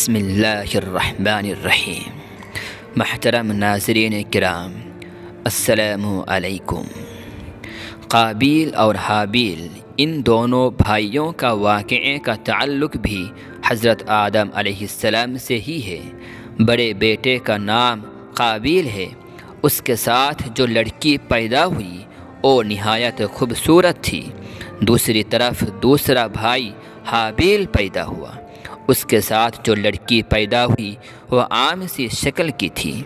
بسم اللہ الرحمن الرحیم۔ محترم ناظرین کرام، السلام علیکم۔ قابیل اور حابیل ان دونوں بھائیوں کا واقعے کا تعلق بھی حضرت آدم علیہ السلام سے ہی ہے۔ بڑے بیٹے کا نام قابیل ہے۔ اس کے ساتھ جو لڑکی پیدا ہوئی وہ نہایت خوبصورت تھی۔ دوسری طرف دوسرا بھائی حابیل پیدا ہوا۔ اس کے ساتھ جو لڑکی پیدا ہوئی وہ عام سی شکل کی تھی۔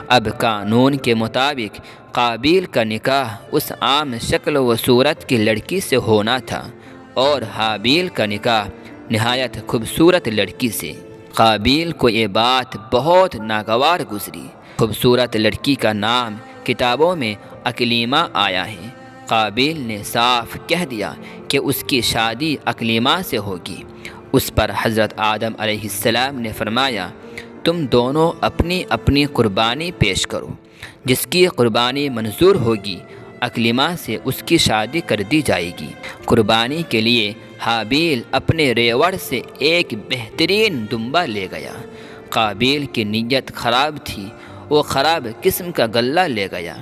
اب قانون کے مطابق قابیل کا نکاح اس عام شکل و صورت کی لڑکی سے ہونا تھا اور حابیل کا نکاح نہایت خوبصورت لڑکی سے۔ قابیل کو یہ بات بہت ناگوار گزری۔ خوبصورت لڑکی کا نام کتابوں میں اکلیمہ آیا ہے۔ قابیل نے صاف کہہ دیا کہ اس کی شادی اکلیمہ سے ہوگی۔ اس پر حضرت آدم علیہ السلام نے فرمایا، تم دونوں اپنی اپنی قربانی پیش کرو۔ جس کی قربانی منظور ہوگی اکلیمہ سے اس کی شادی کر دی جائے گی۔ قربانی کے لیے حابیل اپنے ریوڑ سے ایک بہترین دمبا لے گیا۔ قابیل کی نیت خراب تھی، وہ خراب قسم کا گلہ لے گیا۔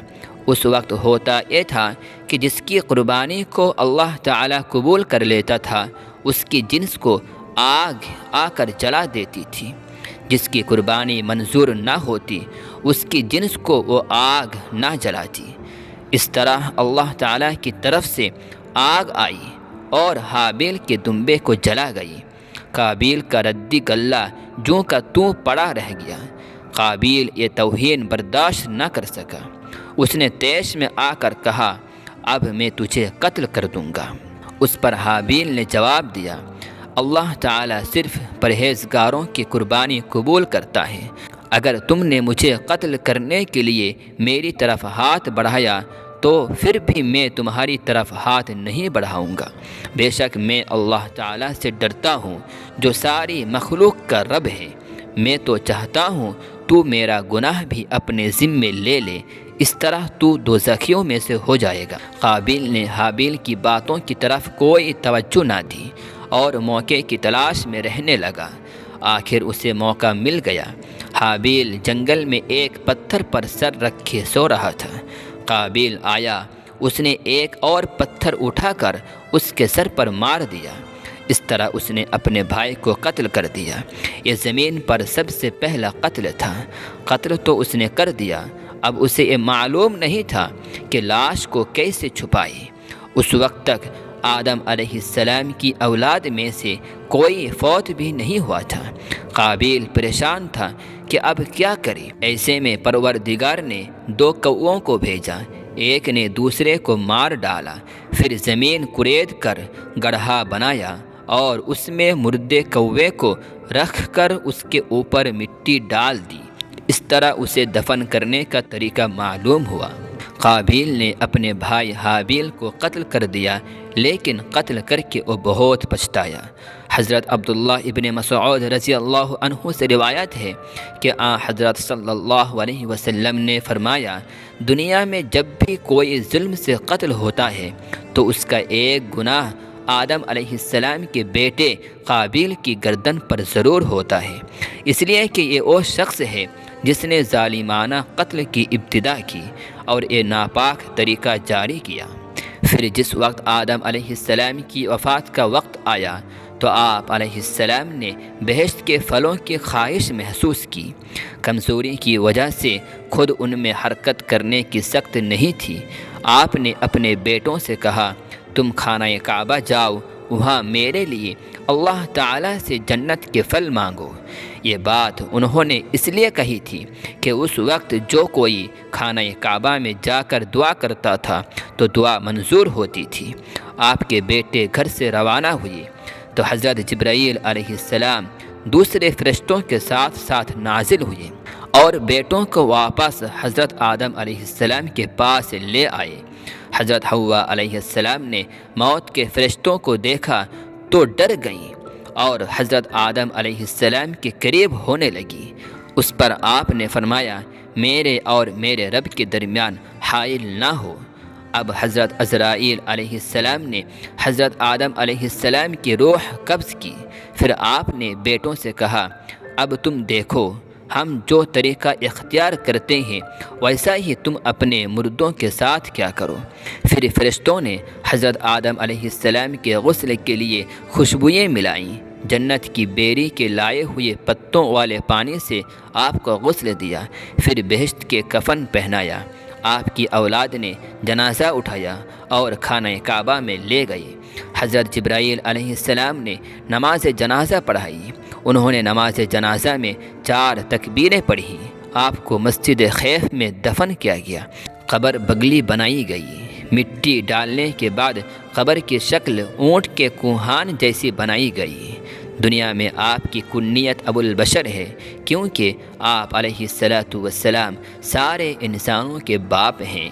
اس وقت ہوتا یہ تھا کہ جس کی قربانی کو اللہ تعالیٰ قبول کر لیتا تھا اس کی جنس کو آگ آ کر جلا دیتی تھی۔ جس کی قربانی منظور نہ ہوتی اس کی جنس کو وہ آگ نہ جلاتی۔ اس طرح اللہ تعالیٰ کی طرف سے آگ آئی اور حابیل کے دمبے کو جلا گئی۔ قابیل کا ردی گلہ جوں کا توں پڑا رہ گیا۔ قابیل یہ توہین برداشت نہ کر سکا۔ اس نے طیش میں آ کر کہا، اب میں تجھے قتل کر دوں گا۔ اس پر حابیل نے جواب دیا، اللہ تعالیٰ صرف پرہیزگاروں کی قربانی قبول کرتا ہے۔ اگر تم نے مجھے قتل کرنے کے لیے میری طرف ہاتھ بڑھایا تو پھر بھی میں تمہاری طرف ہاتھ نہیں بڑھاؤں گا۔ بے شک میں اللہ تعالیٰ سے ڈرتا ہوں جو ساری مخلوق کا رب ہے۔ میں تو چاہتا ہوں تو میرا گناہ بھی اپنے ذمے لے لے، اس طرح تو دوزخیوں میں سے ہو جائے گا۔ قابیل نے حابیل کی باتوں کی طرف کوئی توجہ نہ دی اور موقع کی تلاش میں رہنے لگا۔ آخر اسے موقع مل گیا۔ حابیل جنگل میں ایک پتھر پر سر رکھے سو رہا تھا۔ قابیل آیا، اس نے ایک اور پتھر اٹھا کر اس کے سر پر مار دیا۔ اس طرح اس نے اپنے بھائی کو قتل کر دیا۔ یہ زمین پر سب سے پہلا قتل تھا۔ قتل تو اس نے کر دیا، اب اسے یہ معلوم نہیں تھا کہ لاش کو کیسے چھپائے۔ اس وقت تک آدم علیہ السلام کی اولاد میں سے کوئی فوت بھی نہیں ہوا تھا۔ قابیل پریشان تھا کہ اب کیا کرے۔ ایسے میں پروردگار نے دو کوؤں کو بھیجا۔ ایک نے دوسرے کو مار ڈالا، پھر زمین کرید کر گڑھا بنایا اور اس میں مردے کوے کو رکھ کر اس کے اوپر مٹی ڈال دی۔ اس طرح اسے دفن کرنے کا طریقہ معلوم ہوا۔ قابیل نے اپنے بھائی حابیل کو قتل کر دیا، لیکن قتل کر کے وہ بہت پچھتایا۔ حضرت عبداللہ ابن مسعود رضی اللہ عنہ سے روایت ہے کہ حضرت صلی اللہ علیہ وسلم نے فرمایا، دنیا میں جب بھی کوئی ظلم سے قتل ہوتا ہے تو اس کا ایک گناہ آدم علیہ السلام کے بیٹے قابیل کی گردن پر ضرور ہوتا ہے، اس لیے کہ یہ وہ شخص ہے جس نے ظالمانہ قتل کی ابتدا کی اور یہ ناپاک طریقہ جاری کیا۔ پھر جس وقت آدم علیہ السلام کی وفات کا وقت آیا تو آپ علیہ السلام نے بہشت کے پھلوں کی خواہش محسوس کی۔ کمزوری کی وجہ سے خود ان میں حرکت کرنے کی سخت نہیں تھی۔ آپ نے اپنے بیٹوں سے کہا، تم خانہ کعبہ جاؤ، وہاں میرے لیے اللہ تعالیٰ سے جنت کے پھل مانگو۔ یہ بات انہوں نے اس لیے کہی تھی کہ اس وقت جو کوئی خانہ کعبہ میں جا کر دعا کرتا تھا تو دعا منظور ہوتی تھی۔ آپ کے بیٹے گھر سے روانہ ہوئے تو حضرت جبرائیل علیہ السلام دوسرے فرشتوں کے ساتھ ساتھ نازل ہوئے اور بیٹوں کو واپس حضرت آدم علیہ السلام کے پاس لے آئے۔ حضرت حوا علیہ السلام نے موت کے فرشتوں کو دیکھا تو ڈر گئیں اور حضرت آدم علیہ السلام کے قریب ہونے لگی۔ اس پر آپ نے فرمایا، میرے اور میرے رب کے درمیان حائل نہ ہو۔ اب حضرت عزرائیل علیہ السلام نے حضرت آدم علیہ السلام کی روح قبض کی۔ پھر آپ نے بیٹوں سے کہا، اب تم دیکھو ہم جو طریقہ اختیار کرتے ہیں ویسا ہی تم اپنے مردوں کے ساتھ کیا کرو۔ پھر فرشتوں نے حضرت آدم علیہ السلام کے غسل کے لیے خوشبوئیں ملائیں، جنت کی بیری کے لائے ہوئے پتوں والے پانی سے آپ کو غسل دیا، پھر بہشت کے کفن پہنایا۔ آپ کی اولاد نے جنازہ اٹھایا اور خانہ کعبہ میں لے گئے۔ حضرت جبرائیل علیہ السلام نے نماز جنازہ پڑھائی۔ انہوں نے نماز جنازہ میں 4 تکبیریں پڑھی۔ آپ کو مسجد خیف میں دفن کیا گیا۔ قبر بگلی بنائی گئی۔ مٹی ڈالنے کے بعد قبر کی شکل اونٹ کے کوہان جیسی بنائی گئی۔ دنیا میں آپ کی کنیت ابو البشر ہے، کیونکہ آپ علیہ الصلاۃ والسلام سارے انسانوں کے باپ ہیں۔